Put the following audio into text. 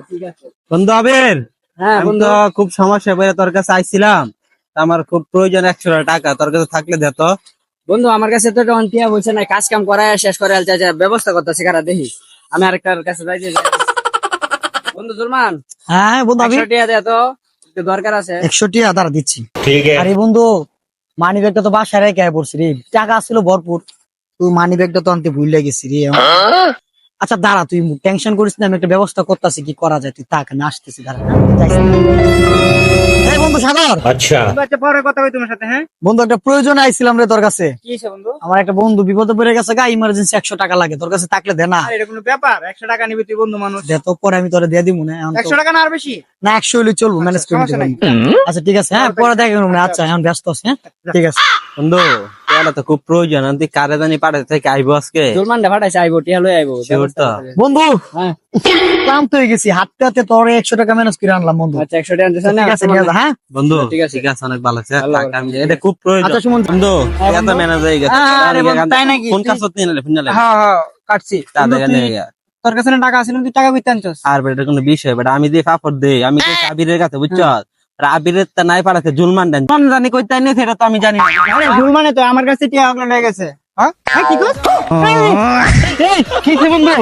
ঠিক আছে বন্ধু আবির, হ্যাঁ আমি বন্ধু তো খুব সমস্যা পড়ে তোর কাছে আইছিলাম। তা আমার খুব প্রয়োজন 100 টাকা, তোর কাছে থাকলে দে তো। বন্ধু আমার কাছে তো এখন টিয়া বলছে না, কাজ কাম করায় শেষ করে ব্যবস্থা করতেছে কারা দেখি। আমি আরেকটার কাছে যাইতে চাই। বন্ধু জুলমান, হ্যাঁ বন্ধু, আমি 100 টিয়া দে তো, একটু দরকার আছে। 100 আধার দিচ্ছি। আরে বন্ধু, মানি ব্যাগটা তো বাসায় রেখে পড়ছি রে, টাকা ছিল ভরপুর। তুই মানি ব্যাগটা তো আনতে ভুলে গেছি রে। আচ্ছা দাঁড়া, তুই টেনশন করিস না, আমি একটা ব্যবস্থা করতেছি কি করা যায়, তুই তাক আমি আসতেছি, দাঁড়া। এই বন্ধু সাগর, আচ্ছা পরে কথা কই তোমার সাথে। হ্যাঁ বন্ধু একটা প্রয়োজন আইছিলাম রে তোর কাছে। কি হইছে বন্ধু? আমার একটা বন্ধু বিপদে পড়ে গেছে, গা ইমার্জেন্সি 100 টাকা লাগে, তোর কাছে থাকলে দে না। আরে এটা কোনো ব্যাপার? 100 টাকা নিবি তুই, বন্ধু মানুষ। দে তো, পরে আমি তোরে দিয়ে দিব না। এখন তো 100 টাকা না আর বেশি? না, 100 হলে চলবো, ম্যানেজ করে সমস্যা নিতে নাই। পারবো। আচ্ছা ঠিক আছে, হ্যাঁ পরে দেখা করবো। আচ্ছা এখন ব্যস্ত আছি, হ্যাঁ ঠিক আছে। বন্ধু টাকা তো খুব প্রয়োজন, আমি কারে জানি পাঠাতে থেকে আইবো আজকে। জুলমান দা ফাটাইছে, আইবো টিয়া লই আইবো। Sure তো? বন্ধু হ্যাঁ ক্লান্ত হয়ে গেছি, হাঁটতে হাঁটতে তোর 100 টাকা ম্যানেজ করে আনলাম বন্ধু। আচ্ছা 100 টাকা দিছ না? ঠিক আছে নিয়ে যা, হ্যাঁ। বন্ধু ঠিক আছে। ঠিক আছে, অনেক ভালো আছে। ভালো, থাক, আমি এটা খুব প্রয়োজন। আচ্ছা সুমন, বন্ধু হ্যাঁ, টাকা তো বন্ধু। ম্যানেজ হয়ে গেছে। আরে বন্ধু, তাই নাকি? কোন কাজ করতে নিলে ফিনালে হ্যাঁ হ্যাঁ কাটছি। টাকা বন্ধু, নিয়ে তুই- গেছে। তোর কাছে না টাকা আছে না, তুই টাকা কইতে আনছস? আর বেটা কোনো বিষয় বেটা, আমি দিয়ে পাপড় দেই, আমি তো আবিরের কাছে বুঝছ। আবিরের তা নাই পাঠাতে জুলমান দেন, জুলমান জানি কইতে নিয়ে সেটা তো আমি জানি না। আরে জুলমানে তো আমার কাছে টিয়া ওগুলো নিয়ে গেছে। হ্যাঁ হ্যাঁ, কি কস? এই, কিসে বন্ধু?